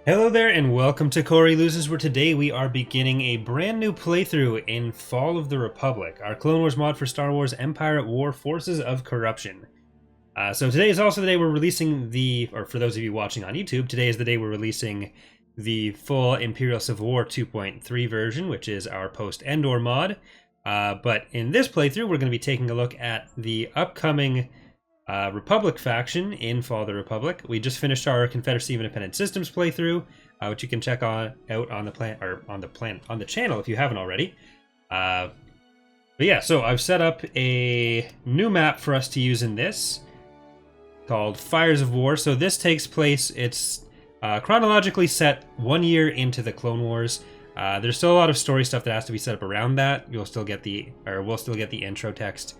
Hello there and welcome to Corey Loses, where today we are beginning a brand new playthrough in Fall of the Republic, our Clone Wars mod for Star Wars Empire at War Forces of Corruption. So today is also the day we're releasing or for those of you watching on YouTube, today is the day we're releasing the full Imperial Civil War 2.3 version, which is our post-Endor mod. But in this playthrough, we're going to be taking a look at the upcoming Republic faction in Fall of the Republic. We just finished our Confederacy of Independent Systems playthrough, which you can check out on the channel if you haven't already. But yeah, so I've set up a new map for us to use in this called Fires of War. So this takes place, it's chronologically set 1 year into the Clone Wars. There's still a lot of story stuff that has to be set up around that. We'll still get the intro text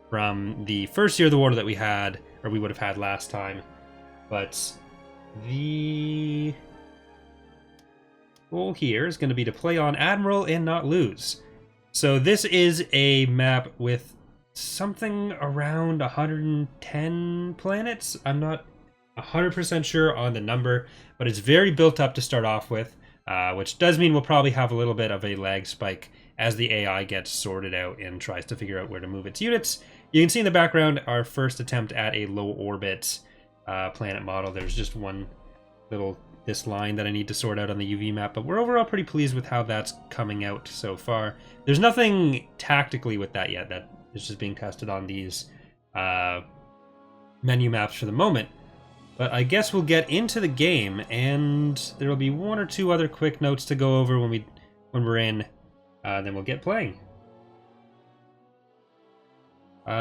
from the first year of the war that we would have had last time. But the goal here is going to be to play on Admiral and not lose. So this is a map with something around 110 planets. I'm not 100% sure on the number, but it's very built up to start off with, which does mean we'll probably have a little bit of a lag spike as the AI gets sorted out and tries to figure out where to move its units. You can see in the background our first attempt at a low orbit planet model. There's just this line that I need to sort out on the UV map, but we're overall pretty pleased with how that's coming out so far. There's nothing tactically with that yet. That is just being tested on these menu maps for the moment. But I guess we'll get into the game, and there will be one or two other quick notes to go over when we're in. Then we'll get playing.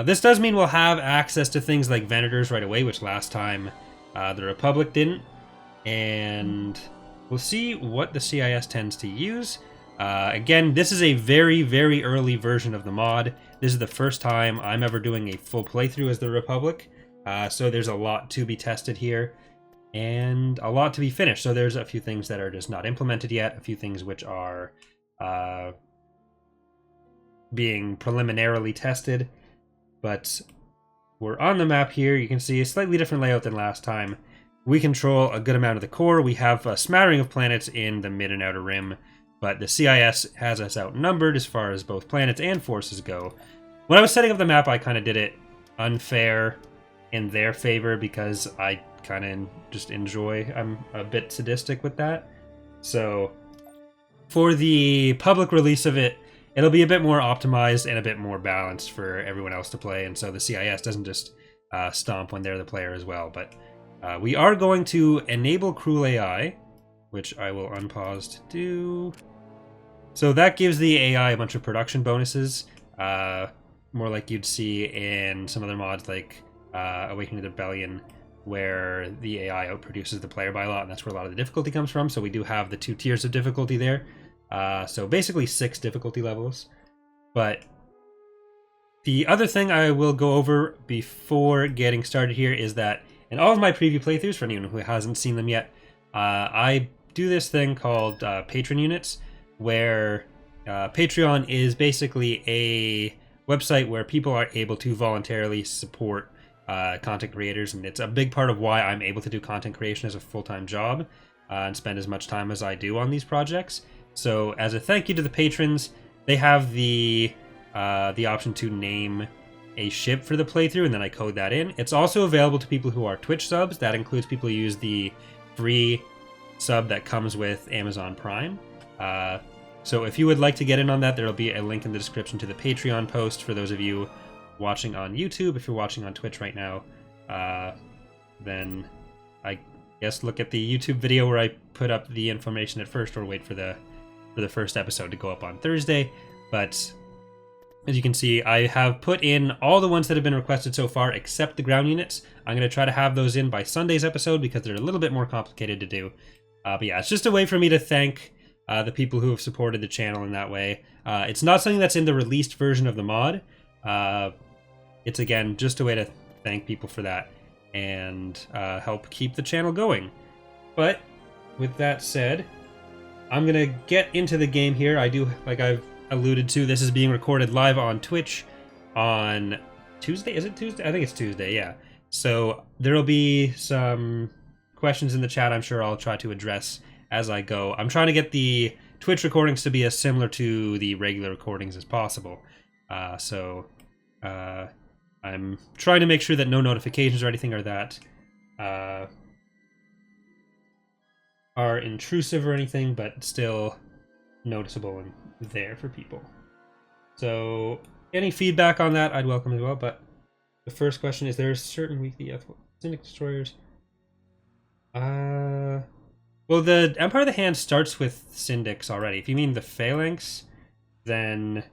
This does mean we'll have access to things like Venators right away, which last time the Republic didn't. And we'll see what the CIS tends to use. Again, this is a very, very early version of the mod. This is the first time I'm ever doing a full playthrough as the Republic. So there's a lot to be tested here and a lot to be finished. So there's a few things that are just not implemented yet, a few things which are being preliminarily tested. But we're on the map here. You can see a slightly different layout than last time. We control a good amount of the core. We have a smattering of planets in the mid and outer rim, but the CIS has us outnumbered as far as both planets and forces go. When I was setting up the map, I kind of did it unfair in their favor because I kind of just enjoy. I'm a bit sadistic with that. So for the public release of it, it'll be a bit more optimized and a bit more balanced for everyone else to play, and so the CIS doesn't just stomp when they're the player as well. But we are going to enable cruel AI, which I will unpause to do. So that gives the AI a bunch of production bonuses, more like you'd see in some other mods like Awakening the Rebellion, where the AI outproduces the player by a lot, and that's where a lot of the difficulty comes from. So we do have the 2 tiers of difficulty there. So basically 6 difficulty levels. But the other thing I will go over before getting started here is that in all of my preview playthroughs, for anyone who hasn't seen them yet, I do this thing called patron units, where Patreon is basically a website where people are able to voluntarily support content creators, and it's a big part of why I'm able to do content creation as a full-time job and spend as much time as I do on these projects. So as a thank you to the patrons, they have the option to name a ship for the playthrough, and then I code that in. It's also available to people who are Twitch subs. That includes people who use the free sub that comes with Amazon Prime. So if you would like to get in on that, there will be a link in the description to the Patreon post for those of you watching on YouTube. If you're watching on Twitch right now, then I guess look at the YouTube video where I put up the information at first, or wait for the first episode to go up on Thursday. But as you can see, I have put in all the ones that have been requested so far except the ground units. I'm going to try to have those in by Sunday's episode because they're a little bit more complicated to do. But yeah, it's just a way for me to thank the people who have supported the channel in that way. It's not something that's in the released version of the mod. It's, again, just a way to thank people for that and help keep the channel going. But with that said, I'm going to get into the game here. I do, like I've alluded to, this is being recorded live on Twitch on Tuesday. Is it Tuesday? I think it's Tuesday, yeah. So there will be some questions in the chat I'm sure I'll try to address as I go. I'm trying to get the Twitch recordings to be as similar to the regular recordings as possible. I'm trying to make sure that no notifications or anything are that are intrusive or anything, but still noticeable and there for people. So any feedback on that I'd welcome as well. But the first question is, there a certain weekly Syndic destroyers? Well, the Empire of the Hand starts with Syndics already. If you mean the Phalanx, then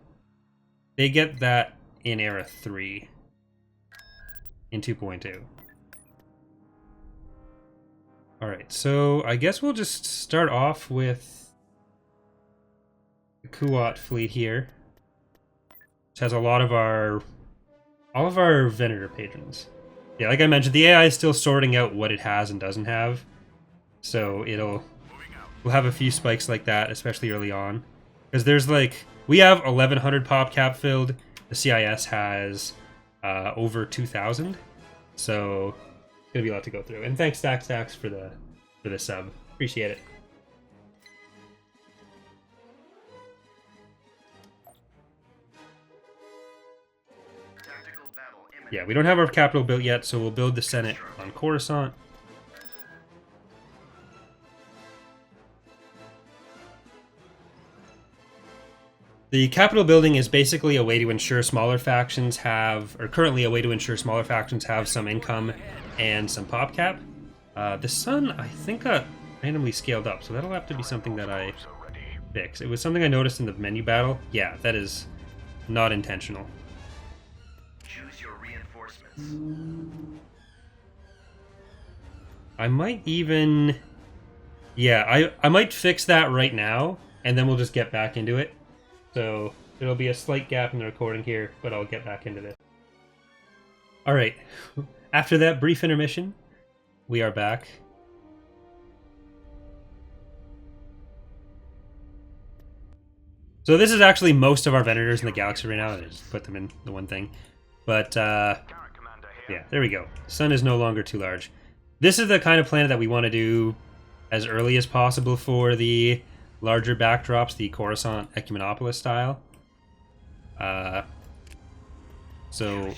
they get that in Era 3 in 2.2. Alright, so I guess we'll just start off with the Kuat fleet here, which has all of our Venator patrons. Yeah, like I mentioned, the AI is still sorting out what it has and doesn't have, so we'll have a few spikes like that, especially early on, because there's we have 1100 pop cap filled. The CIS has over 2,000, so it's gonna be a lot to go through. And thanks Stacks for the sub, appreciate it. Yeah, we don't have our capital built yet, so we'll build the Senate on Coruscant. The capital building is basically a way to ensure smaller factions have, or currently a way to ensure smaller factions have some income and some pop cap. The sun, I think, got randomly scaled up, so that'll have to be something that I fix. It was something I noticed in the menu battle. Yeah, that is not intentional. Choose your reinforcements. I might even... Yeah, I might fix that right now, and then we'll just get back into it. So there'll be a slight gap in the recording here, but I'll get back into this. Alright, after that brief intermission, we are back. So this is actually most of our Venators in the galaxy right now. I just put them in the one thing. But, yeah, there we go. Sun is no longer too large. This is the kind of planet that we want to do as early as possible for the larger backdrops, the Coruscant Ecumenopolis style. So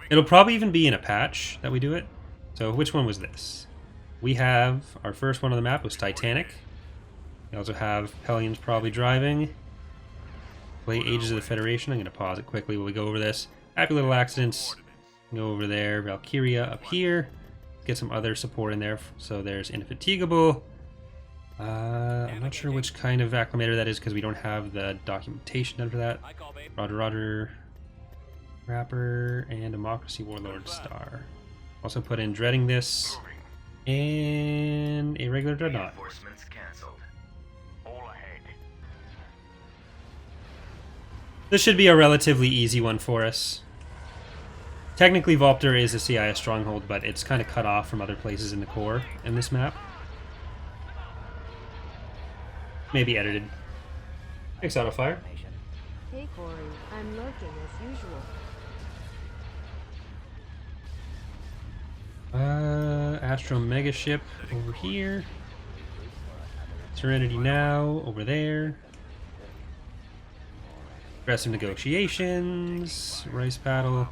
it'll probably even be in a patch that we do it. So which one was this? We have, our first one on the map was Titanic. We also have Hellions probably driving. Play Ages of the Federation. I'm going to pause it quickly while we go over this. Happy little accidents. Go over there. Valkyria up here. Get some other support in there. So there's Indefatigable. I'm not sure which kind of acclimator that is because we don't have the documentation done for that. Roger, Roger. Rapper and Democracy Warlord Star. Also put in Dreading This and a regular Dreadnought. This should be a relatively easy one for us. Technically, Volpter is a CIS stronghold, but it's kind of cut off from other places in the core in this map. Maybe edited. Thanks, Autofire. Hey Corey, I'm lurking as usual. Astro Megaship over here. Serenity Now over there. Aggressive negotiations. Rice battle.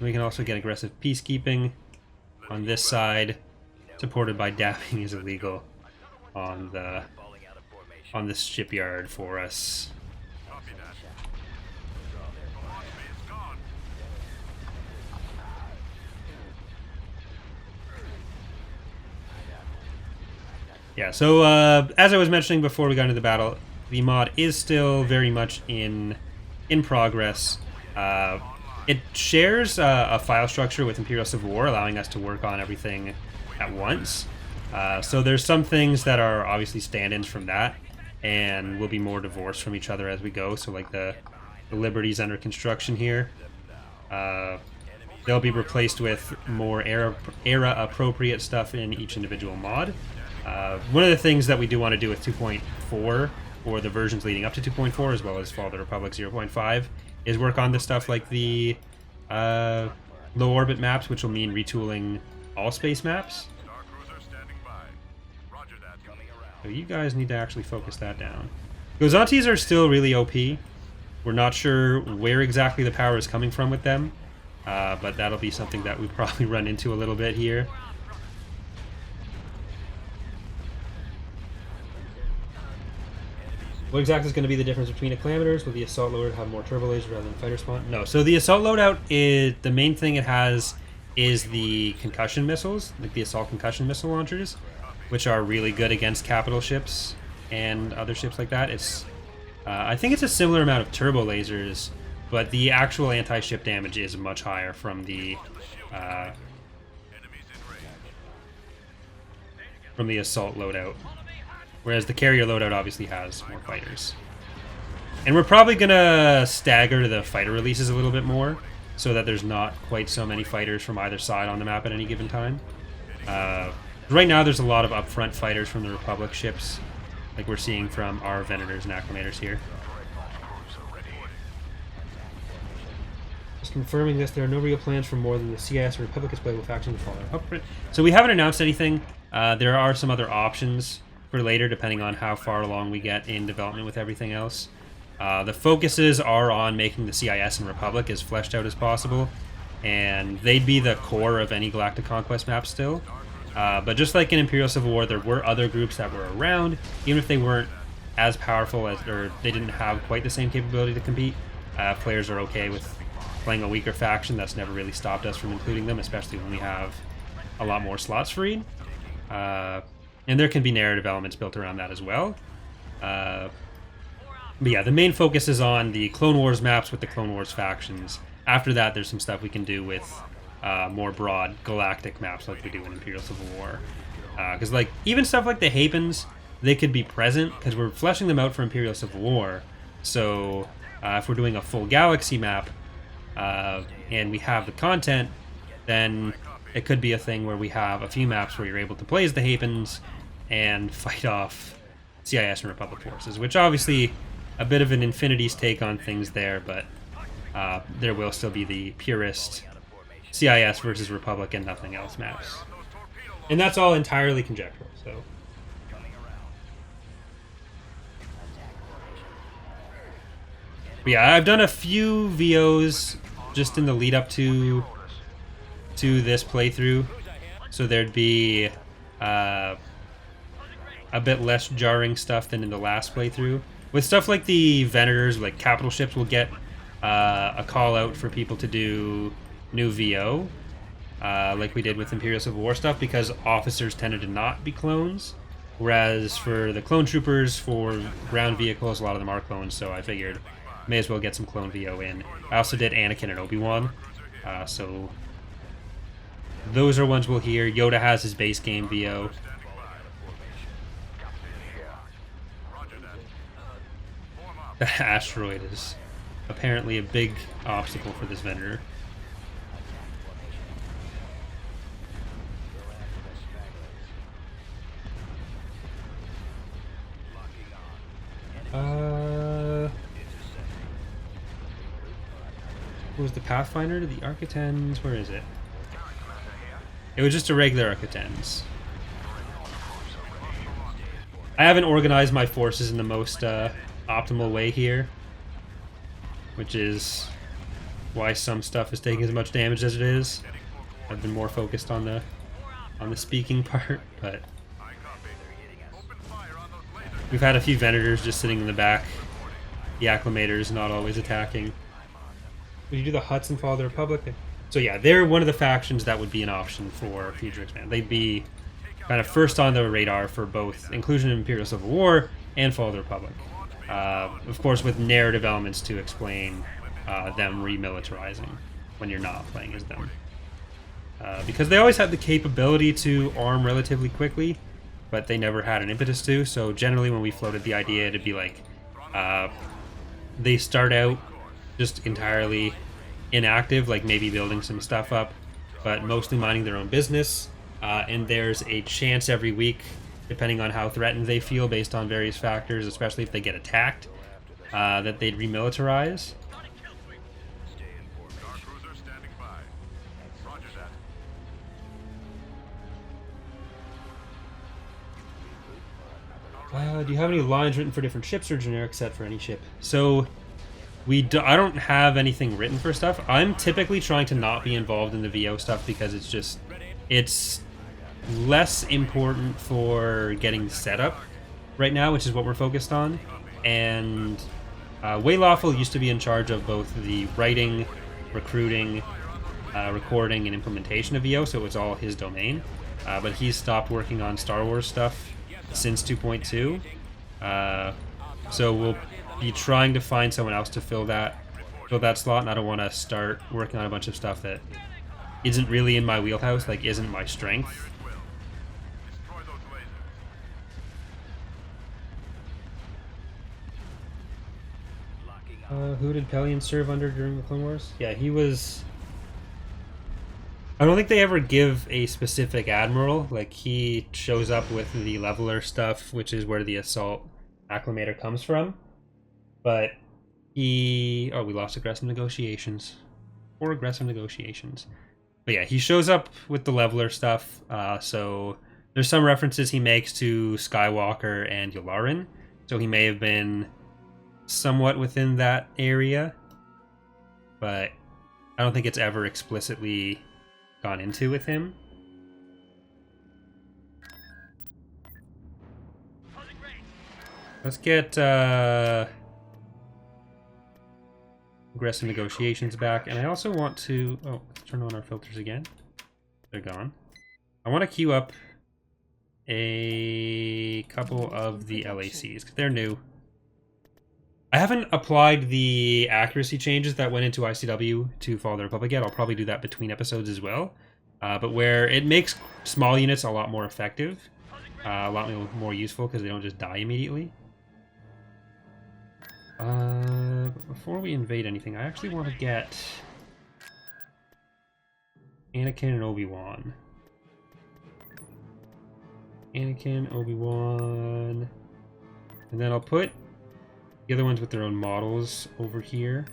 We can also get aggressive peacekeeping on this side, supported by dapping is illegal on the shipyard for us. Yeah, so as I was mentioning before we got into the battle, the mod is still very much in progress. It shares a file structure with Imperial Civil War, allowing us to work on everything at once. So there's some things that are obviously stand-ins from that, and will be more divorced from each other as we go. So like the Liberties under construction here, they'll be replaced with more era-appropriate stuff in each individual mod. One of the things that we do want to do with 2.4, or the versions leading up to 2.4, as well as Fall of the Republic 0.5, is work on the stuff like the low orbit maps, which will mean retooling all space maps. So you guys need to actually focus that down. Gozantis are still really OP. We're not sure where exactly the power is coming from with them, but that'll be something that we probably run into a little bit here. What exactly is going to be the difference between acclamators? Will the assault loadout have more turbo lasers rather than fighter spawn? No. So the assault loadout is the main thing it has is the concussion missiles, like the assault concussion missile launchers, which are really good against capital ships and other ships like that. It's I think it's a similar amount of turbo lasers, but the actual anti-ship damage is much higher from the assault loadout. Whereas the carrier loadout obviously has more fighters. And we're probably going to stagger the fighter releases a little bit more, so that there's not quite so many fighters from either side on the map at any given time. Right now there's a lot of upfront fighters from the Republic ships, like we're seeing from our Venators and Acclamators here. Just confirming this, there are no real plans for more than the CIS or Republic playable faction to follow. So we haven't announced anything. There are some other options for later, depending on how far along we get in development with everything else. The focuses are on making the CIS and Republic as fleshed out as possible, and they'd be the core of any Galactic Conquest map still. But just like in Imperial Civil War, there were other groups that were around, even if they weren't as powerful as, or they didn't have quite the same capability to compete. Players are okay with playing a weaker faction. That's never really stopped us from including them, especially when we have a lot more slots freed. And there can be narrative elements built around that as well. But yeah, the main focus is on the Clone Wars maps with the Clone Wars factions. After that, there's some stuff we can do with more broad galactic maps like we do in Imperial Civil War. Because like even stuff like the Hapens, they could be present because we're fleshing them out for Imperial Civil War. So if we're doing a full galaxy map and we have the content, then it could be a thing where we have a few maps where you're able to play as the Hapens and fight off CIS and Republic forces, which obviously a bit of an Infinity's take on things there, but there will still be the purist CIS versus Republic and nothing else maps. And that's all entirely conjectural, so. But yeah, I've done a few VOs just in the lead up to this playthrough, so there'd be a bit less jarring stuff than in the last playthrough. With stuff like the Venators, like capital ships will get a call out for people to do new VO, like we did with Imperial Civil War stuff, because officers tended to not be clones, whereas for the clone troopers, for ground vehicles, a lot of them are clones, so I figured may as well get some clone VO in. I also did Anakin and Obi-Wan, so those are ones we'll hear. Yoda has his base game VO. The asteroid is apparently a big obstacle for this Venator. What was the Pathfinder? The Architens? Where is it? It was just a regular Architens. I haven't organized my forces in the most optimal way here, which is why some stuff is taking as much damage as it is. I've been more focused on the speaking part, but we've had a few Venators just sitting in the back. The Acclamators not always attacking. Would you do the Hutts and follow the Republic? So yeah, they're one of the factions that would be an option for future expand. They'd be kind of first on the radar for both inclusion in Imperial Civil War and Fall of the Republic. Of course, with narrative elements to explain them remilitarizing when you're not playing as them. Because they always had the capability to arm relatively quickly, but they never had an impetus to. So generally when we floated the idea to be like, they start out just entirely inactive, like maybe building some stuff up, but mostly minding their own business. And there's a chance every week, depending on how threatened they feel based on various factors, especially if they get attacked, that they'd remilitarize. Do you have any lines written for different ships or generic set for any ship? So I don't have anything written for stuff. I'm typically trying to not be involved in the VO stuff because it's less important for getting set up right now, which is what we're focused on. And Way Lawful used to be in charge of both the writing, recruiting, recording, and implementation of VO, so it was all his domain. But he's stopped working on Star Wars stuff since 2.2. So we'll be trying to find someone else to fill that slot, and I don't want to start working on a bunch of stuff that isn't really in my wheelhouse, like isn't my strength. Who did Pelion serve under during the Clone Wars? Yeah, he was... I don't think they ever give a specific admiral. Like, he shows up with the leveler stuff, which is where the assault acclimator comes from. But he... Oh, we lost aggressive negotiations. Or aggressive negotiations. But yeah, he shows up with the leveler stuff. So there's some references he makes to Skywalker and Yularen. So he may have been somewhat within that area. But I don't think it's ever explicitly gone into with him. Let's get aggressive negotiations back, and I also want to... Oh, let's turn on our filters again. They're gone. I want to queue up a couple of the LACs, because they're new. I haven't applied the accuracy changes that went into ICW to Fall of the Republic yet. I'll probably do that between episodes as well. But where it makes small units a lot more effective, a lot more useful because they don't just die immediately. But before we invade anything, I actually want to get Anakin and Obi-Wan. Anakin, Obi-Wan, and then I'll put the other ones with their own models over here.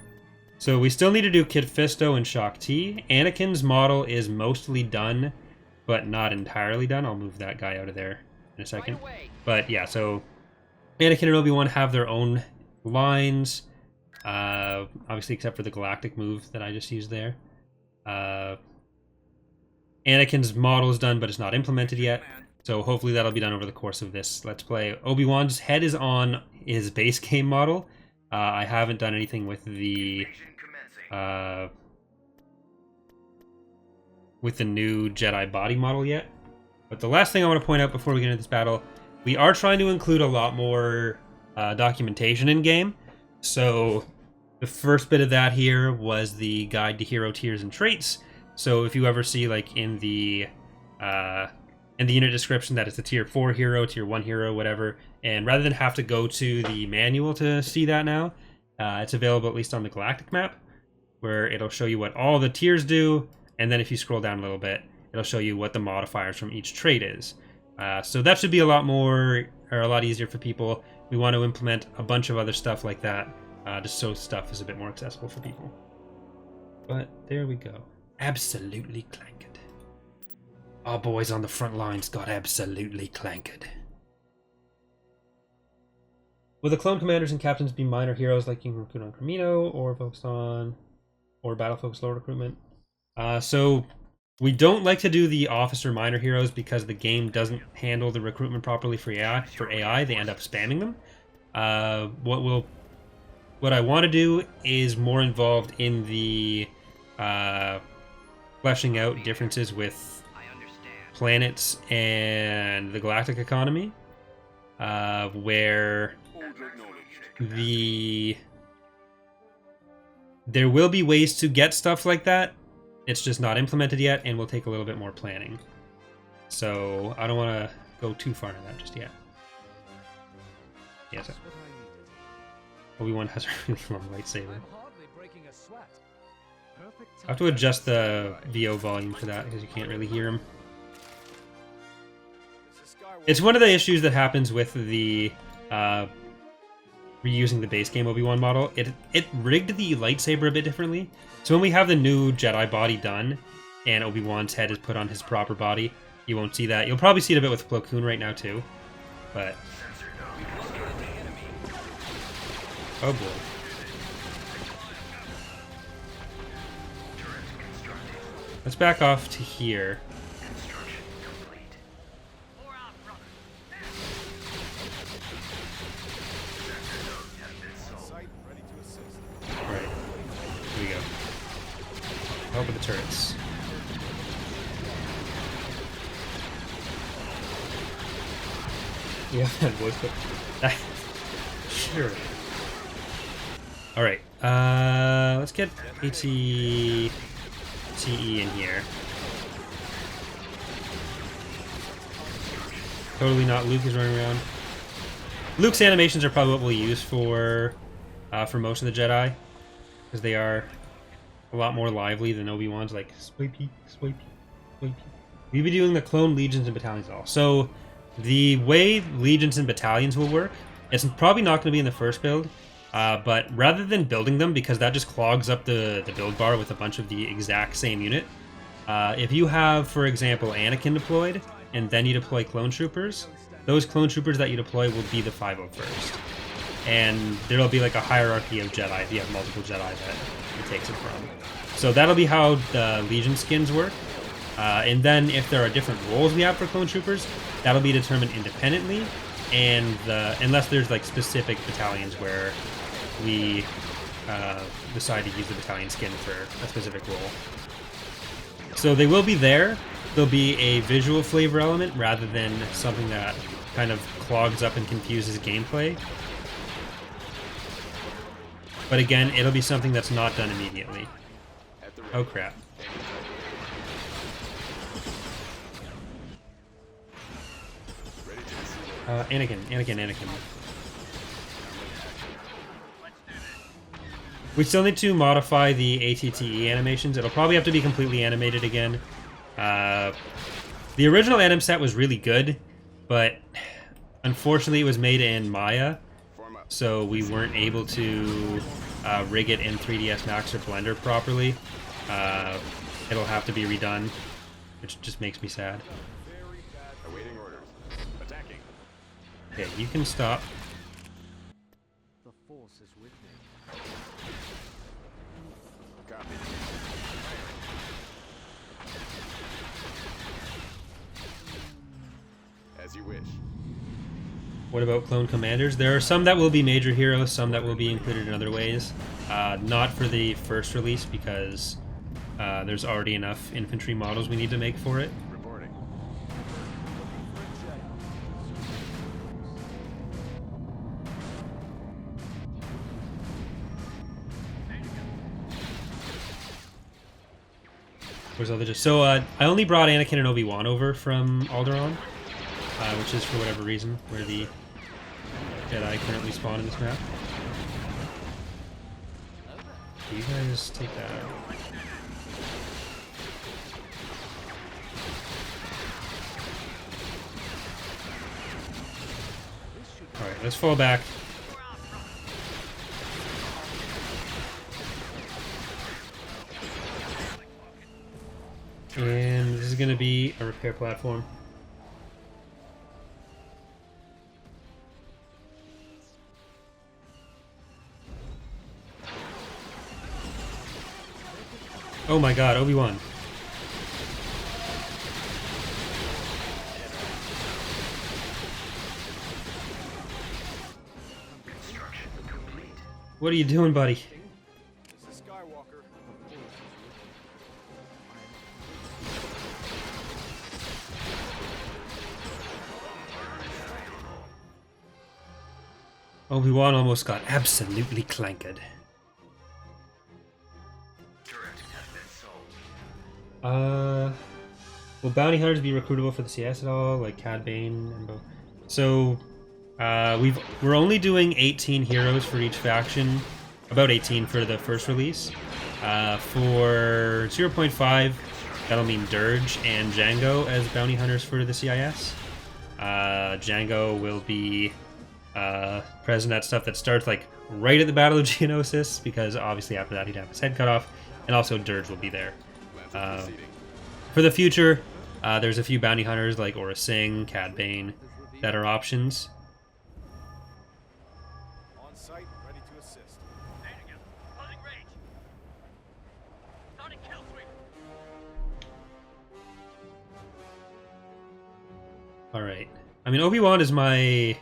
So we still need to do Kit Fisto and Shaak Ti. Anakin's model is mostly done, but not entirely done. I'll move that guy out of there in a second. But yeah, so Anakin and Obi-Wan have their own lines, obviously except for the galactic move that I just used there. Anakin's model is done, but it's not implemented yet. So hopefully that'll be done over the course of this Let's Play. Obi-Wan's head is on his base game model. I haven't done anything with the new Jedi body model yet. But the last thing I want to point out before we get into this battle, we are trying to include a lot more documentation in game. So the first bit of that here was the guide to hero tiers and traits. So if you ever see like in the unit description that it's a tier 4 hero, tier 1 hero, whatever, and rather than have to go to the manual to see that now, it's available at least on the galactic map, where it'll show you what all the tiers do, and then if you scroll down a little bit, it'll show you what the modifiers from each trait is. So that should be a lot more, or a lot easier for people. We want to implement a bunch of other stuff like that, just so stuff is a bit more accessible for people. But there we go. Absolutely clanked. Our boys on the front lines got absolutely clanked. Will the clone commanders and captains be minor heroes like you can recruit on Camino, or battle-focused low recruitment? So we don't like to do the officer minor heroes because the game doesn't handle the recruitment properly for AI. They end up spamming them. What I want to do is more involved in the fleshing out differences with planets and the galactic economy, where there will be ways to get stuff like that. It's just not implemented yet, and will take a little bit more planning. So I don't want to go too far into that just yet. Yes. Obi-Wan has a really long lightsaber. I have to adjust the VO volume for that because you can't really hear him. It's one of the issues that happens with the reusing the base game Obi-Wan model. It rigged the lightsaber a bit differently. So when we have the new Jedi body done and Obi-Wan's head is put on his proper body, you won't see that. You'll probably see it a bit with Plo Koon right now too. But Oh boy. Let's back off to here. Alright. Here we go. Help with the turrets. Yeah, that voice clip. Sure. Alright. Let's get ATTE in here. Totally not Luke is running around. Luke's animations are probably what we'll use for most of the Jedi, because they are a lot more lively than Obi-Wan's, like swipey, swipey, swipey. We'll be doing the clone legions and battalions at all. So the way legions and battalions will work, it's probably not going to be in the first build, but rather than building them, because that just clogs up the build bar with a bunch of the exact same unit, if you have, for example, Anakin deployed, and then you deploy clone troopers, those clone troopers that you deploy will be the 501st. And there'll be like a hierarchy of Jedi if you have multiple Jedi that it takes it from. So that'll be how the Legion skins work. And then if there are different roles we have for clone troopers, that'll be determined independently. And unless there's like specific battalions where we decide to use the battalion skin for a specific role. So they will be there. There'll be a visual flavor element rather than something that kind of clogs up and confuses gameplay. But again, it'll be something that's not done immediately. Oh crap. Anakin. We still need to modify the ATTE animations. It'll probably have to be completely animated again. The original anim set was really good, but unfortunately it was made in Maya, so we weren't able to rig it in 3ds Max or Blender properly. It'll have to be redone, which just makes me sad. Okay, you can stop. The force is with me. Copy. As you wish. What about clone commanders? There are some that will be major heroes, some that will be included in other ways. Not for the first release because there's already enough infantry models we need to make for it. Reporting. Where's other just so I only brought Anakin and Obi-Wan over from Alderaan, which is for whatever reason where the Jedi currently spawn in this map. You guys take that out. Alright, let's fall back. And this is going to be a repair platform. Oh my god, Obi-Wan. What are you doing, buddy? This is Skywalker. Obi-Wan almost got absolutely clanked. Will bounty hunters be recruitable for the CS at all, like Cad Bane and both? So, we're only doing 18 heroes for each faction, about 18 for the first release. For 0.5, that'll mean Dirge and Django as bounty hunters for the CIS. Django will be present at stuff that starts like right at the Battle of Geonosis, because obviously after that he'd have his head cut off, and also Dirge will be there. For the future, there's a few bounty hunters like Aura Singh, Cad Bane that are options. On site, ready to assist. Alright. I mean, Obi-Wan is my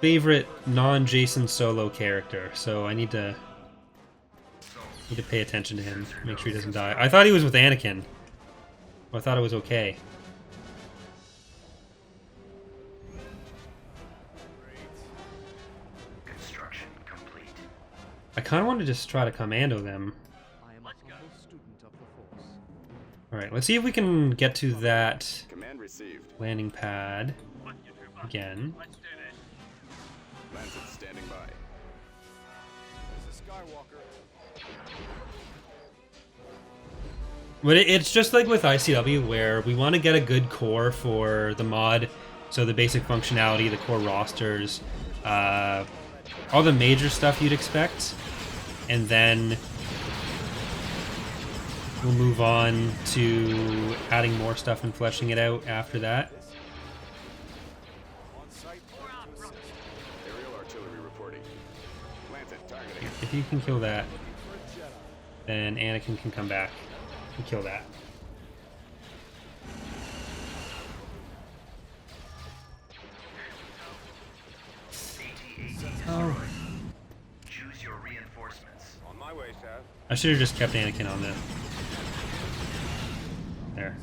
favorite non-Jason Solo character, so I need to pay attention to him, make sure he doesn't die. I thought he was with Anakin. I thought it was okay. Construction complete. I kind of want to just try to commando them. I am a humble student of the Force. Alright, let's see if we can get to that Command received. landing pad again. Lancet standing by. This is Skywalker. But it's just like with ICW, where we want to get a good core for the mod, so the basic functionality, the core rosters, all the major stuff you'd expect, and then we'll move on to adding more stuff and fleshing it out after that. On site. To assist. Aerial artillery reporting. Lancet targeting. If you can kill that, then Anakin can come back and kill that. Oh. Choose your reinforcements. On my way, Seth. I should have just kept Anakin on the... There.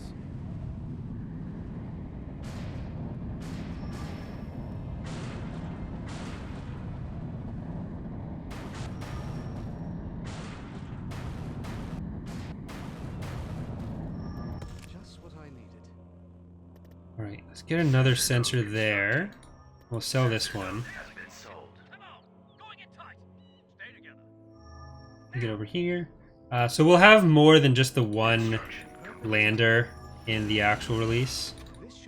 Just what I needed. Alright, let's get another sensor there. We'll sell this one. Has been sold. Get over here. So we'll have more than just the one lander in the actual release.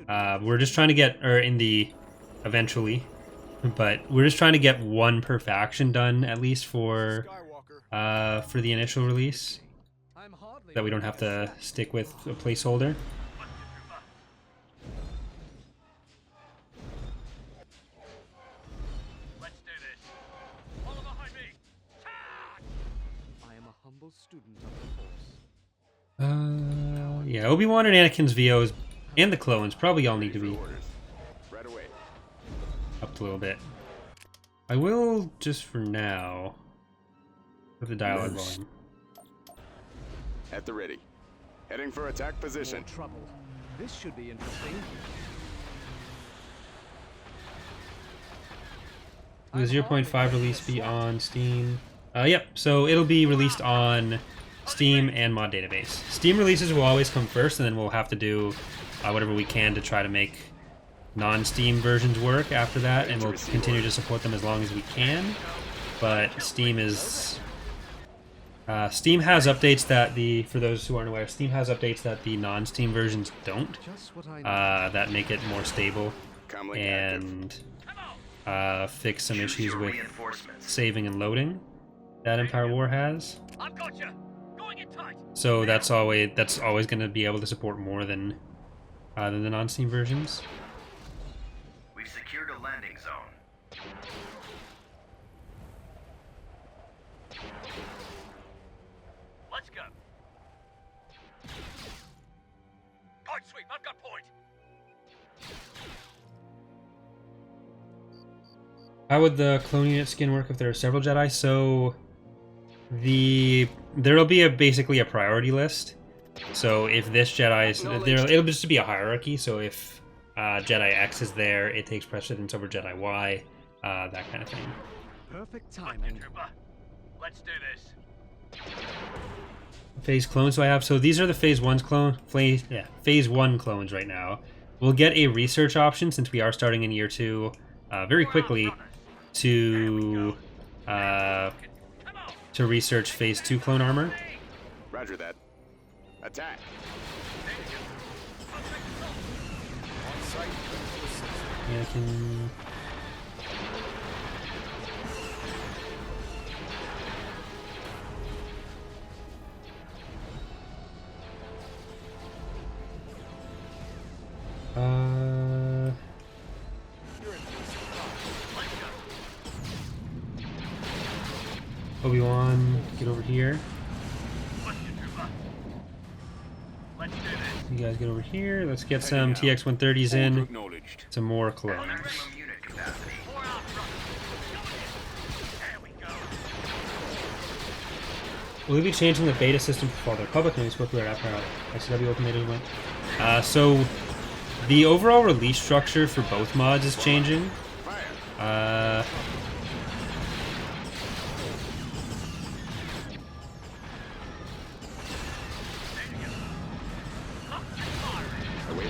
We're just trying to get, or in the eventually, but we're just trying to get one per faction done at least for the initial release, I'm hardly that we don't have to stick with a placeholder. I am a humble student of the Force. Yeah, Obi-Wan and Anakin's VOs and the clones probably all need to be Orders. Right away. upped a little bit. I will, just for now, put the dialogue volume. At the ready. Heading for attack position. More trouble. This should be interesting. Will the 0.5 release be on Steam? Yep, so it'll be released on Steam and mod database. Steam releases will always come first, and then we'll have to do whatever we can to try to make non-Steam versions work after that, and we'll continue to support them as long as we can. But Steam is... Steam has updates that for those who aren't aware, Steam has updates that the non-Steam versions don't, Just what I need. that make it more stable Comlink active. and fix some Choose issues your with reinforcements. saving and loading that Empire War has. So that's always going to be able to support more than the non-Steam versions. We've secured a landing zone. Let's go. Point sweep, I've got point. How would the clone unit skin work if there are several Jedi? So there'll be basically a priority list. So if this Jedi is it'll just be a hierarchy. So if Jedi X is there, it takes precedence over Jedi Y, that kind of thing. Perfect timing. Trooper, let's do this. Phase clones do I have? So these are the Phase 1 Phase 1 clones right now. We'll get a research option since we are starting in year 2 very quickly to research Phase 2 clone armor. Roger that. Attack. On site. To assist. Anakin. Obi-Wan, get over here. Let's do this. You guys get over here. Let's get some TX-130s in. Acknowledged. Some more clones. Maximum unit capacity. 4 out front. There we go. Will we be changing the beta system for the Republic? No, we spoke about it after ICW Ultimatum went. So the overall release structure for both mods is changing.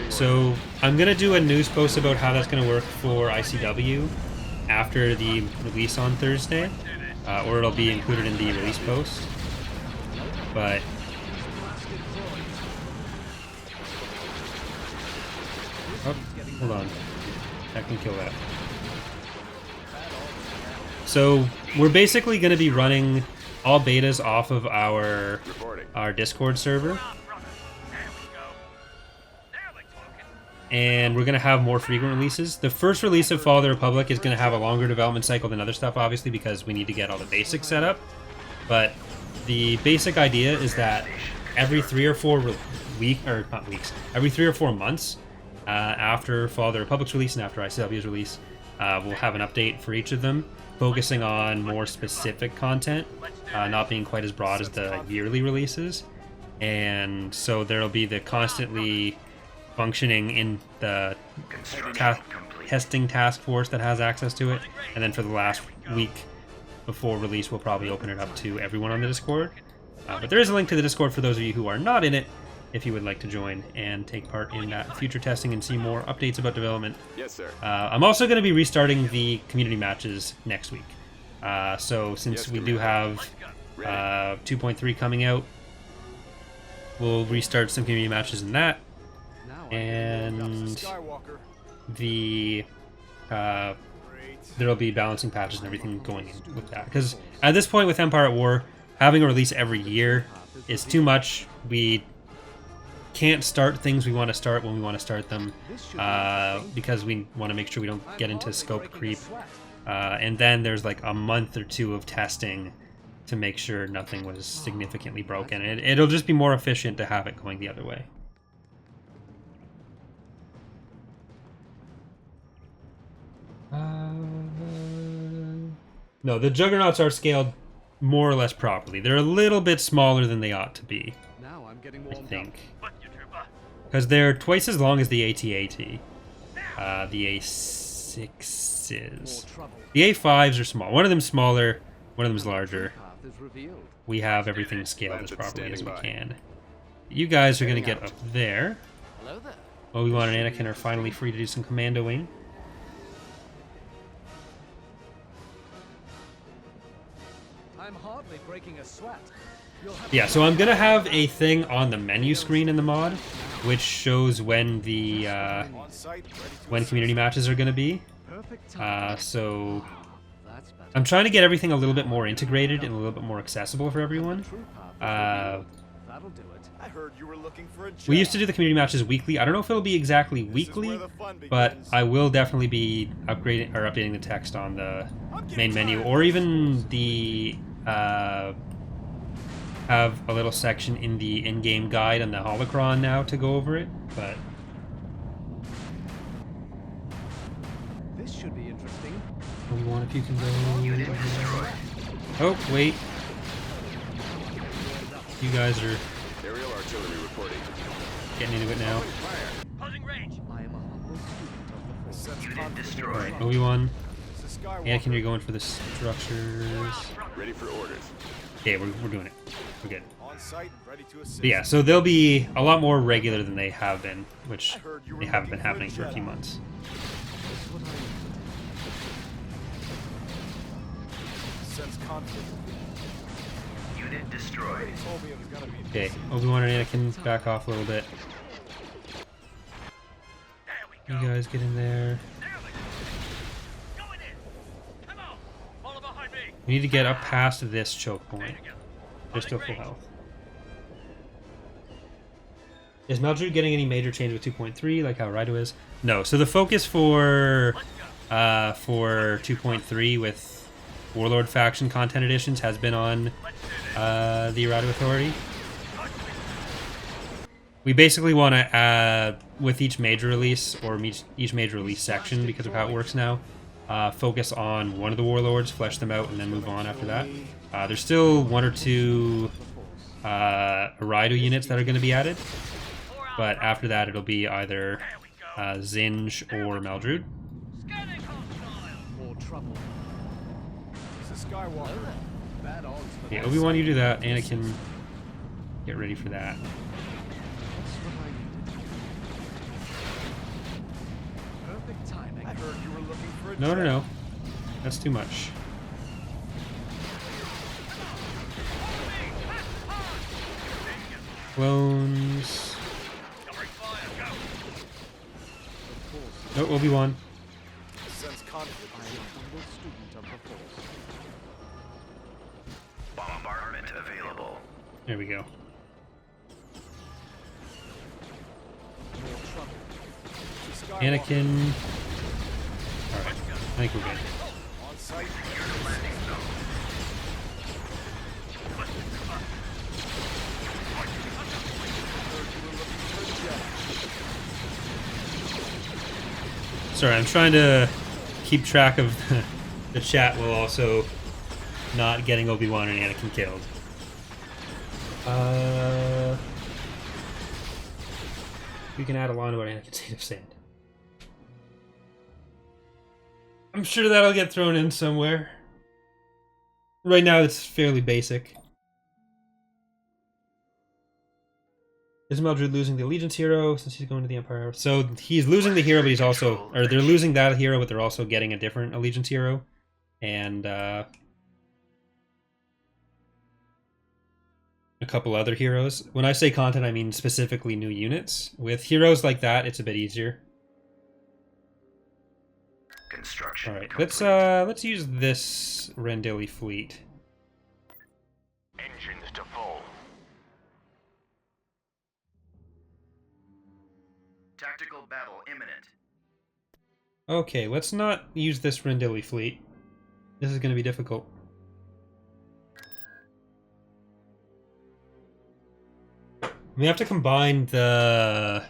So I'm gonna do a news post about how that's gonna work for ICW after the release on Thursday, or it'll be included in the release post. But oh, hold on, that can kill that. So we're basically going to be running all betas off of our Discord server, and we're going to have more frequent releases. The first release of Fall of the Republic is going to have a longer development cycle than other stuff, obviously, because we need to get all the basics set up. But the basic idea is that every 3 or 4 every 3 or 4 months after Fall of the Republic's release and after ICW's release, we'll have an update for each of them, focusing on more specific content, not being quite as broad as the yearly releases. And so there'll be the constantly functioning in the testing task force that has access to it, and then for the last week before release we'll probably open it up to everyone on the Discord. But there is a link to the Discord for those of you who are not in it, if you would like to join and take part in that future testing and see more updates about development. Yes, sir. I'm also going to be restarting the community matches next week. So since we do have 2.3 coming out, we'll restart some community matches in that. And the there'll be balancing patches and everything going in with that. Because at this point with Empire at War, having a release every year is too much. We can't start things we want to start when we want to start them, because we want to make sure we don't get into scope creep. And then there's like a month or 2 of testing to make sure nothing was significantly broken. It'll just be more efficient to have it going the other way. No, the Juggernauts are scaled more or less properly. They're a little bit smaller than they ought to be, I think. Because they're twice as long as the AT-AT. The A6s. The A5s are small. One of them's smaller, one of them's larger. We have everything scaled as properly as we can. You guys are going to get up there. Obi-Wan and Anakin are finally free to do some commandoing. I'm hardly breaking a sweat. Yeah, so I'm gonna have a thing on the menu screen in the mod, which shows when the when community matches are gonna be. So I'm trying to get everything a little bit more integrated and a little bit more accessible for everyone. We used to do the community matches weekly. I don't know if it'll be exactly weekly, but I will definitely be upgrading or updating the text on the main menu, or even the have a little section in the in-game guide on the holocron now to go over it. But This should be interesting. Obi-Wan, if you can go. Oh wait, you guys are Aerial artillery reporting. getting into it now. Closing range. I am a humble student of the Unit destroyed. Alright, Obi-Wan. Anakin, you're going for the structures. Ready for orders. Okay, we're doing it. We're good. On site, ready to assist. But yeah, so they'll be a lot more regular than they have been, which they haven't been happening for a few months. Sense conflict. Unit destroyed. Okay, Obi-Wan and Anakin back off a little bit. There we You go. guys get in there. There we go. Going in. Come on. Follow behind me. We need to get up past this choke point. There you go. They're still Closing full range. health. Is Meldrew getting any major change with 2.3 like how Raido is? No. So the focus for 2.3 with Warlord faction content editions has been on the Raido Authority. We basically want to, with each major release, or each major release section, because of how it works now, focus on one of the warlords, flesh them out, and then move on after that. There's still one or two Arido units that are going to be added, but after that it'll be either Zinj or Maldrude. Scanning hostile. More trouble. This is Skywalker. Bad odds for Yeah, the Obi-Wan, you do that. Anakin, get ready for that. That's what I needed. Perfect timing. I heard you were looking for a No, no, jet. no. That's too much. Clones. Covering fire. Go. No, Obi-Wan. Sense conflict. I am a humble student of the Force. Bombardment available. There we go. More trouble. This is Skywalker. Anakin. Alright, I think we're good. On site. Sorry, I'm trying to keep track of the chat while also not getting Obi-Wan and Anakin killed. We can add a line about Anakin's State of Sand. I'm sure that'll get thrown in somewhere. Right now it's fairly basic. Is Mildred losing the Allegiance hero since he's going to the Empire? So he's losing the hero, but he's also... Or they're losing that hero, but they're also getting a different Allegiance hero. And, a couple other heroes. When I say content, I mean specifically new units. With heroes like that, it's a bit easier. Construction. Alright, complete. let's use this Rendili fleet. Engines to full. Tactical battle imminent. Okay, let's not use this Rendili fleet. This is going to be difficult. We have to combine the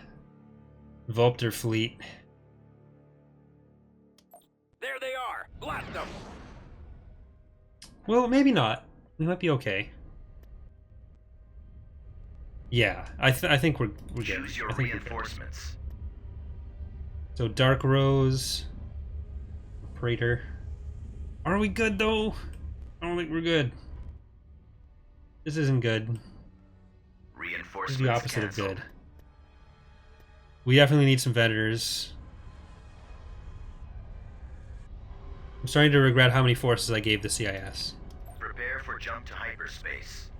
Vulpter fleet. There they are. Blast them. Well, maybe not. We might be okay. Yeah, I think we're good. Choose your I think we're good. reinforcements. So Dark Rose, Praetor. Are we good though? I don't think we're good. This isn't good. This Reinforcements is the opposite canceled. of good. We definitely need some vendors. I'm starting to regret how many forces I gave the CIS. Prepare for jump to hyperspace.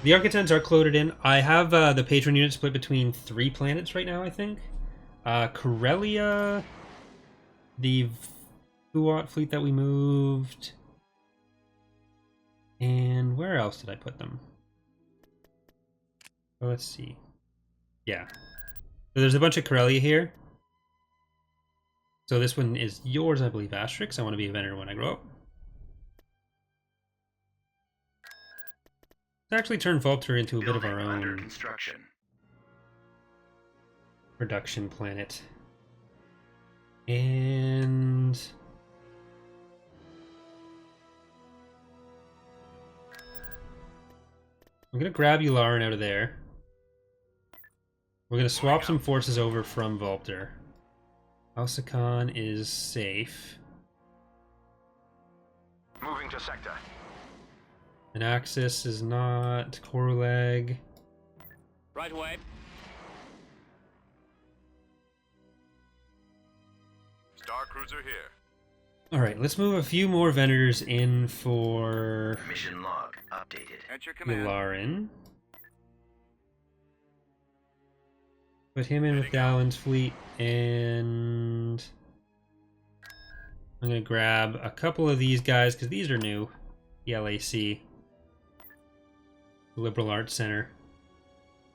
The Architects are cloded in. I have the patron unit split between 3 planets right now, I think. Corellia, the Fuat fleet that we moved, and where else did I put them? Well, let's see. Yeah. So there's a bunch of Corellia here. So this one is yours, I believe, Asterix. I want to be a vendor when I grow up. Let's actually turn Vulpter into a bit of our Building under own construction. production planet. And I'm gonna grab Yularen out of there. We're gonna swap some forces over from Vulpter. Alsakan is safe. Moving to sector. And Axis is not. Koruleg. Right away. Star Cruiser here. Alright, let's move a few more vendors in for Mission log updated. At your command. Yularen. Put him in with Dallin's fleet, and I'm gonna grab a couple of these guys because these are new. The LAC, Liberal Arts Center,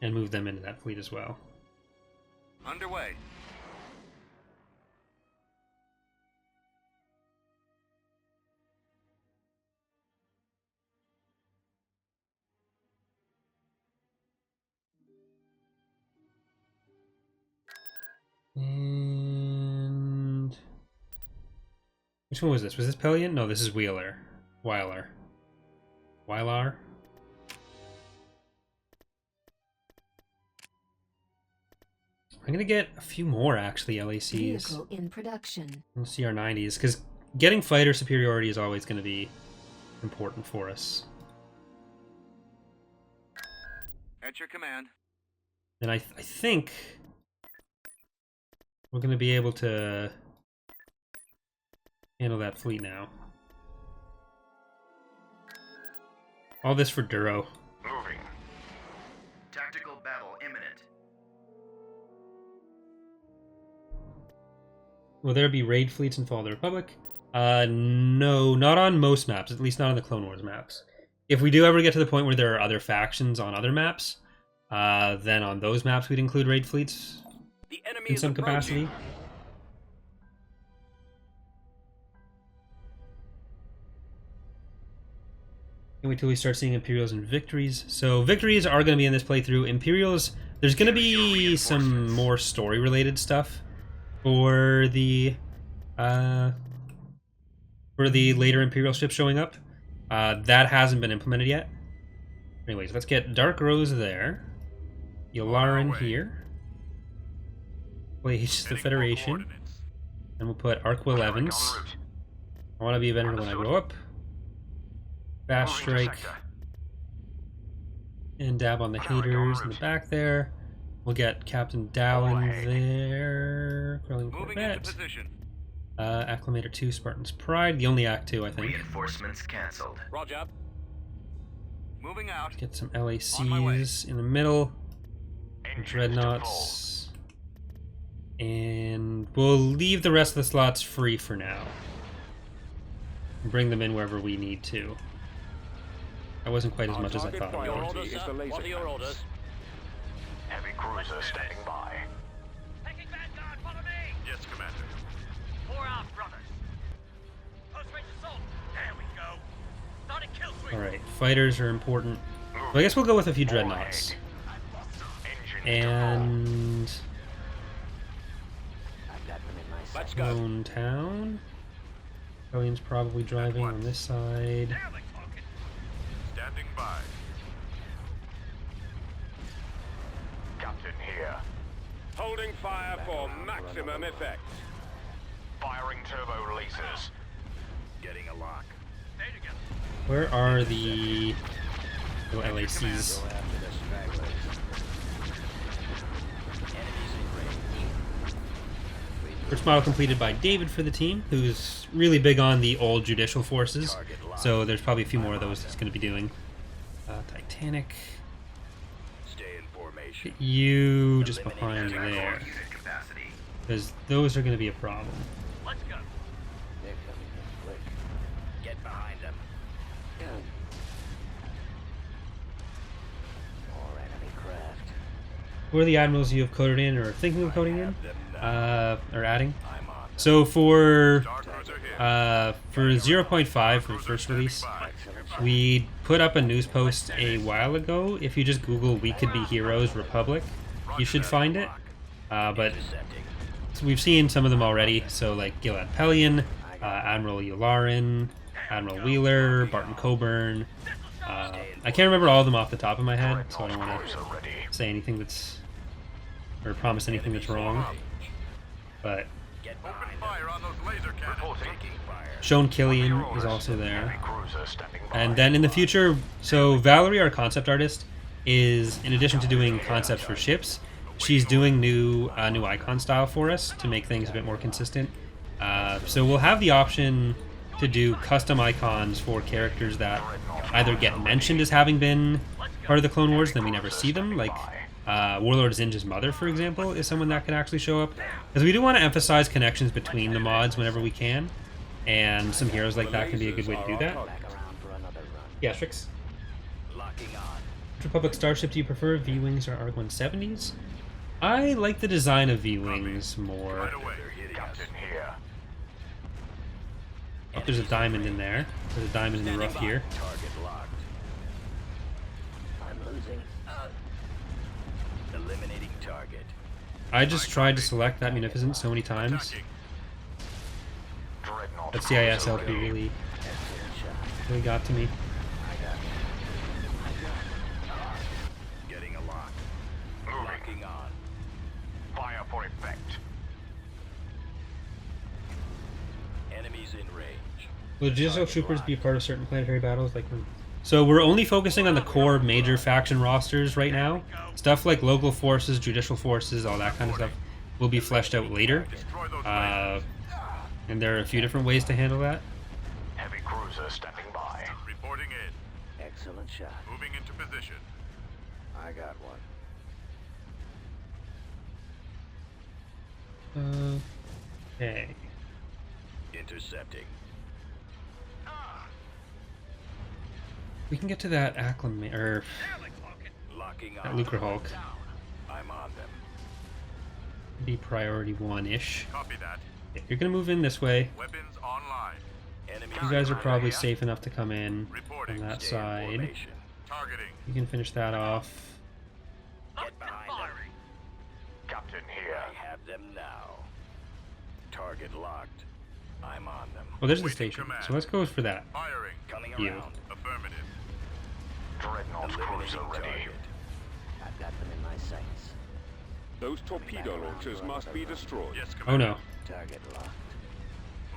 and move them into that fleet as well. Underway. And which one was this? Was this Pelion? No, this is Weiler. Weiler. Weilar. I'm gonna get a few more actually LACs. Vehicle in production. And CR90s, because getting fighter superiority is always going to be important for us. At your command. And I think we're going to be able to handle that fleet now. All this for Duro. Moving. Tactical battle imminent. Will there be raid fleets in Fall of the Republic? No, not on most maps, at least not on the Clone Wars maps. If we do ever get to the point where there are other factions on other maps, then on those maps we'd include raid fleets The enemy in is some approaching. capacity. Can't wait till we start seeing Imperials and victories. So victories are going to be in this playthrough. Imperials, there's going to be some more story-related stuff for the later Imperial ships showing up. That hasn't been implemented yet. Anyways, let's get Dark Rose there. Yularen here. Place the Federation. And we'll put Arkwell Evans. I want to be a veteran when I grow up. Fast Strike. And dab on the haters in the back there. We'll get Captain Dallin there. Curling Moving into Corvette. position. Acclimator 2, Spartan's Pride. The only Act 2, I think. Reinforcements cancelled. Roger. Moving out. Get some On my way. LACs in the middle. Dreadnoughts. And we'll leave the rest of the slots free for now. Bring them in wherever we need to. That wasn't quite as much as I thought it Your would. orders, sir. What are your orders? Heavy cruiser standing by. Taking vanguard, follow me! Yes, Commander. Pour out, brothers. Close range assault. There we go. Starting kill switch. Alright, fighters are important. Well, I guess we'll go with a few dreadnoughts. And Let's go. Lone Town. Pellion's probably driving on this side. Now we're talking. Standing by. Captain here. Holding fire for maximum effect. Firing turbo releases. Getting a lock. Stay together. Where are the LACs? First model completed by David for the team, who's really big on the old judicial forces. So there's probably a few more of those he's going to be doing. Titanic. Stay in formation. Get you just behind there, Unit capacity. because those are going to be a problem. Let's go. Get behind them. Who are the admirals you have coded in or thinking of coding in? Or adding? I'm on. So for Dark Cruiser here. for 0.5 for the first release, we put up a news post a while ago. If you just Google "We Could Be Heroes Republic," you should find it. But we've seen some of them already. So like Gilad Pelion, Admiral Yularen, Admiral Wheeler, Barton Coburn. I can't remember all of them off the top of my head, so I don't want to say anything that's or promise anything that's wrong. But Get behind fire on those laser cannons. Taking fire. Sean Killian is also there. And then in the future, so Valerie, our concept artist, is in addition to doing concepts for ships, she's doing new icon style for us to make things a bit more consistent. So we'll have the option to do custom icons for characters that either get mentioned as having been part of the Clone Wars, then we never see them, like Warlord Zinja's mother, for example, is someone that can actually show up. Because we do want to emphasize connections between the mods whenever we can, and some heroes like that can be a good way to do that. Yeah, Strix. Locking on. Which Republic starship do you prefer, V-Wings or ARG-170s? I like the design of V-Wings more. Right away. They're hitting us. here. Oh, there's a diamond in there. There's a diamond in the rough here. Target locked. I'm losing. Eliminating target. I just tried to select that munificent so many times. Attacking. Dreadnought That cruiser CISLP ready. really got to me. Getting a lock. Moving on. Fire for effect. Enemies in range. Will logistical troopers be part of certain planetary battles? So we're only focusing on the core major faction rosters right now. Stuff like local forces, judicial forces, all that kind of stuff will be fleshed out later. Destroy those And there are a few different ways to handle that. Heavy cruiser standing by. Reporting in. Excellent shot. Moving into position. I got one. Okay. Intercepting. We can get to that acclimate or Locking that on. Lucre Hulk. I'm on them. Be priority 1-ish. Copy that. Okay, you're gonna move in this way. Weapons online. Enemy. You guys are probably safe enough to come in Reporting. on that Stay in side. formation. Targeting. You can finish that off. Get behind them. Captain here. I have them now. Target locked. I'm on them. Oh, there's the Waiting station. command. So let's go for that. Firing. Coming You. around. Affirmative. Dreadnought cruiser Eliminating ready. target. I've got them in my sights. Those torpedo launchers must be destroyed. Yes, Oh Commander. no. Target locked.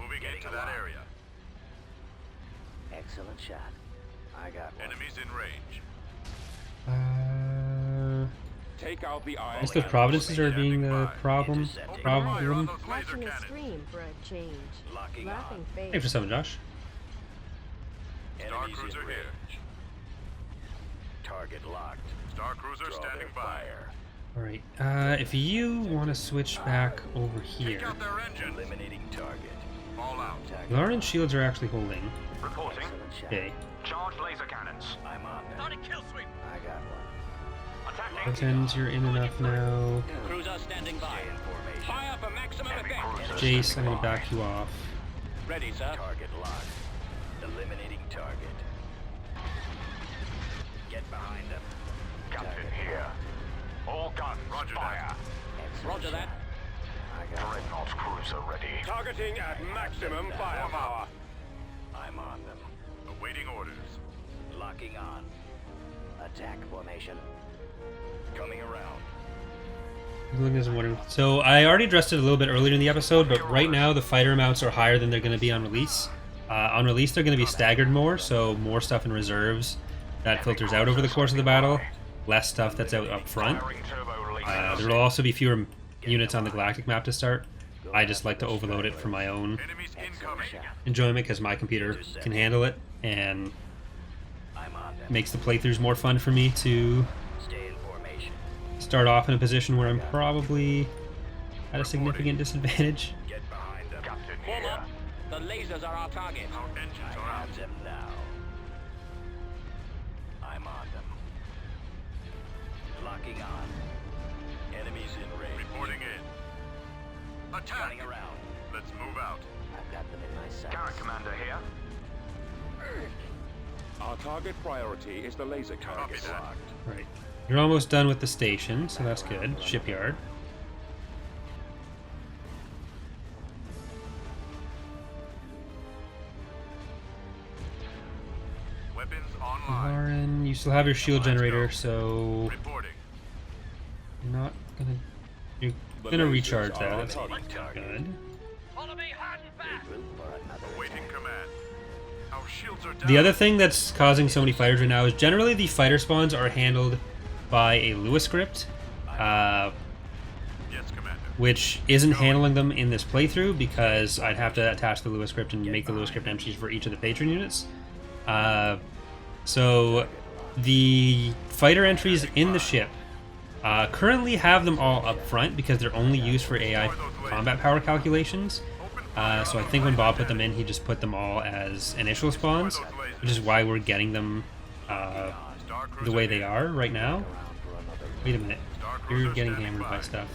Moving into that area. Excellent shot. I got one. Enemies in range. Take out the I iron. guess the Providences are being the problem. Open fire on Problem. those laser Watching a cannons. stream for a change. Locking Laughing on. face. Thanks for summon, Josh. Star Enemies in cruiser here. range. Target locked. Star cruiser Draw standing their by. fire. Alright, if you want to switch back over Take here. out their engines. Eliminating target. All out. Lauren's shields are actually holding. Reporting. Excellent shot. Okay. Charged laser cannons. I'm on them. Starting kill sweep. I got one. Attacking. Buttons, you're in enough now. Cruiser standing by. Stay in formation. Fire for maximum Heavy effect. cruiser Jace, I'm standing gonna by. back you off. Ready, sir. Target locked. Eliminating target. Get behind them. Captain here. All guns. Roger that. fire. Excellent Roger that. shot. I got one. Dreadnought cruiser ready. Targeting at maximum firepower. I'm on them. Awaiting orders. Locking on. Attack formation. Coming around. Looking as I'm wondering. So I already addressed it a little bit earlier in the episode, but right now the fighter amounts are higher than they're going to be on release. On release, they're going to be staggered more, so more stuff in reserves that filters out over the course of the battle, less stuff that's out up front. Firing turbo lasers. There will also be fewer units on the galactic map to start. I just like to overload it for my own Enemies incoming. enjoyment because my computer can handle it and I'm on them. makes the playthroughs more fun for me to Stay in formation. start off in a position where I'm probably at a significant disadvantage. Get behind them. Captain Form here. up. The lasers are our target. Our engines I are out. have them now. I'm on them. Locking on. Enemies in range. Reporting in. Attack. Running around. Let's move out. I've got them in my sights. Garrett Commander here. Our target priority is the laser Copy cannons. that. Right. You're almost done with the station, so that's good. Shipyard. Weapons online. Lauren, you still have your shield Let's generator, go. so Reporting. you're not gonna. You're The gonna lasers recharge are that. on That's target. good. Follow me, hard and fast. Regroup for another Awaiting attack. command. Our shields are down. The other thing that's causing so many fighters right now is generally the fighter spawns are handled by a Lewis script, Yes, Commander. which isn't handling them in this playthrough because I'd have to attach the Lewis script and make the Lewis script entries for each of the patron units. So the fighter entries in the ship currently have them all up front because they're only used for AI combat power calculations. So I think when Bob put them in, he just put them all as initial spawns, which is why we're getting them Star the way cruiser they here. are right now. Around for another Wait a minute. Star You're cruiser getting standing hammered by by. stuff.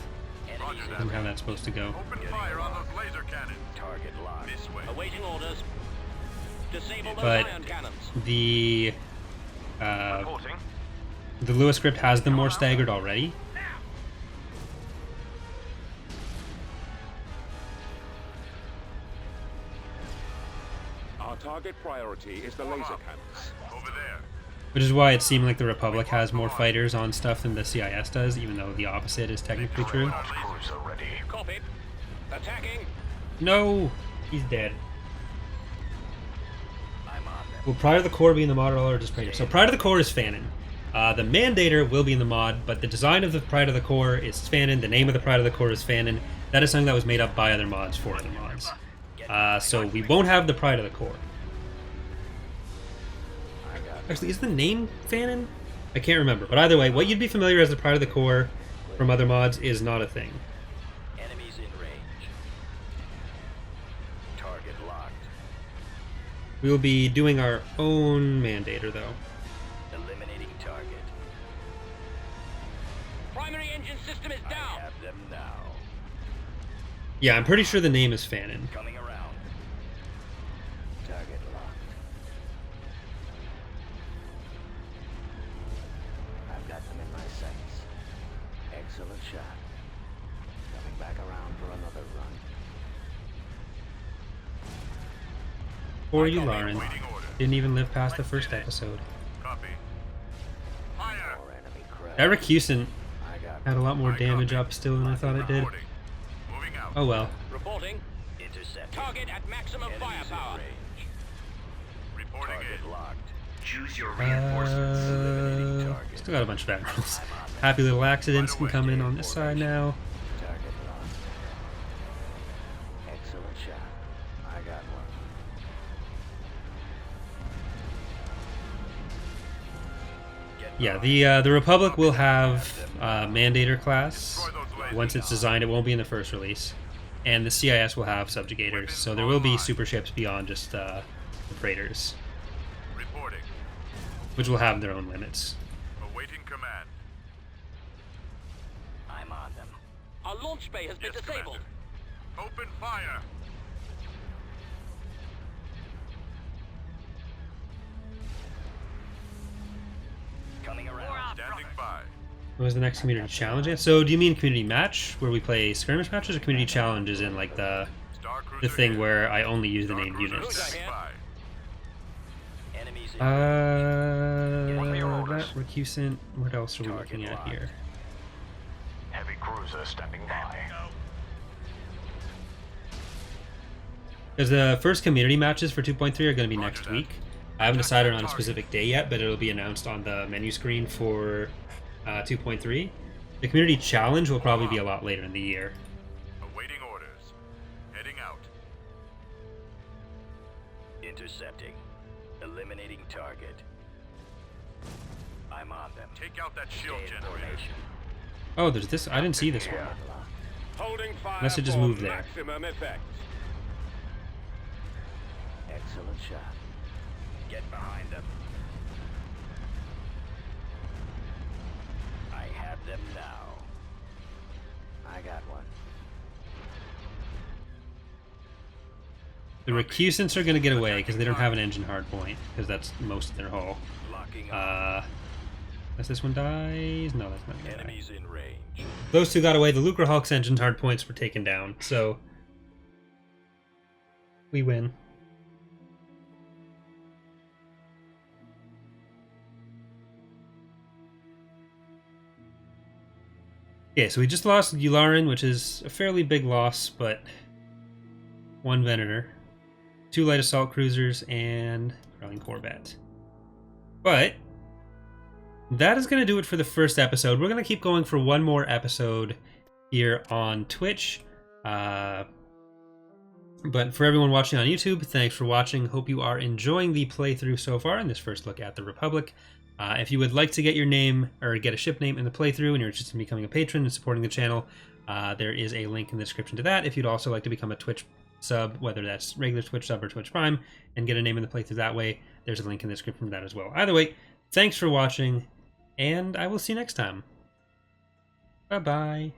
Roger Isn't how that. that's supposed to go. Open fire on those laser cannons. Target locked. This way. Awaiting orders. Disable those But ion cannons. the Reporting. Lewis script has them more staggered already. Target priority is the laser cannons. Over there. Which is why it seemed like the Republic has more fighters on stuff than the CIS does, even though the opposite is technically true. Cruiser ready. Copy. Attacking. No! He's dead. I'm on them. Will Pride of the Core be in the mod at all, or just Praetor? So Pride of the Core is Fanon. The Mandator will be in the mod, but the design of the Pride of the Core is Fanon. The name of the Pride of the Core is Fanon. That is something that was made up by other mods for other mods. So we won't have the Pride of the Core. Actually, is the name Fanon? I can't remember. But either way, what you'd be familiar as the Pride of the Core from other mods is not a thing. Enemies in range. Target locked. We will be doing our own Mandator, though. Eliminating target. Primary engine system is I down. have them now. Yeah, I'm pretty sure the name is Fanon. Coming around. Target locked. I've got them in my sights. Excellent shot. Coming back around for another run. Poor you, Lauren. Didn't even live past the first episode. Copy. Fire. More enemy crash. That Recusant I got had a lot more damage up still than I thought it did. Reporting. Moving out. Oh well. Reporting. intercept. Target at maximum Enemies in firepower. range. Reporting Target in. locked. Choose your Still got a bunch of admirals. Happy little accidents can come in on this side now. Target locked. Excellent shot. I got one. Yeah, the Republic will have Mandator class. Once it's designed, it won't be in the first release. And the CIS will have subjugators, so there will be super ships beyond just the freighters, Reporting. which will have their own limits. Awaiting command. I'm on them. Our launch bay has been Yes, disabled. Commander. Open fire. Coming around. Standing by. What was the next community challenge? So do you mean community match, where we play skirmish matches, or community challenges in like the Star Cruiser thing here. where I only use the Star named Cruiser units? standing by. Enemies in That Recusant. What else are we Target looking at locked. here? Heavy cruiser standing by. Because the first community matches for 2.3 are going to be next week. I haven't decided on a specific day yet, but it'll be announced on the menu screen for 2.3. The community challenge will probably be a lot later in the year. Awaiting orders. Heading out. intercepting. Eliminating target. I'm on them. Take out that shield Stay in generator. formation. Oh, there's this. I didn't see this one. Target locked. Holding fire Unless it just for moved there. maximum effect. Excellent shot. Get behind them. I have them now. I got one. The Recusants are going to get away because they don't have an engine hard point, because that's most of their hull. Locking on. Unless this one dies. No, that's not going to die. Enemies in range. Those two got away. The Lucre Hulk's engine hard points were taken down, so we win. Yeah, so we just lost Yularen, which is a fairly big loss, but one Venator, 2 light assault cruisers, and Growling Corvette. But that is going to do it for the first episode. We're going to keep going for one more episode here on Twitch. But for everyone watching on YouTube, thanks for watching. Hope you are enjoying the playthrough so far in this first look at the Republic. If you would like to get your name or get a ship name in the playthrough and you're interested in becoming a patron and supporting the channel, there is a link in the description to that. If you'd also like to become a Twitch sub, whether that's regular Twitch sub or Twitch Prime, and get a name in the playthrough that way, there's a link in the description for that as well. Either way, thanks for watching, and I will see you next time. Bye-bye.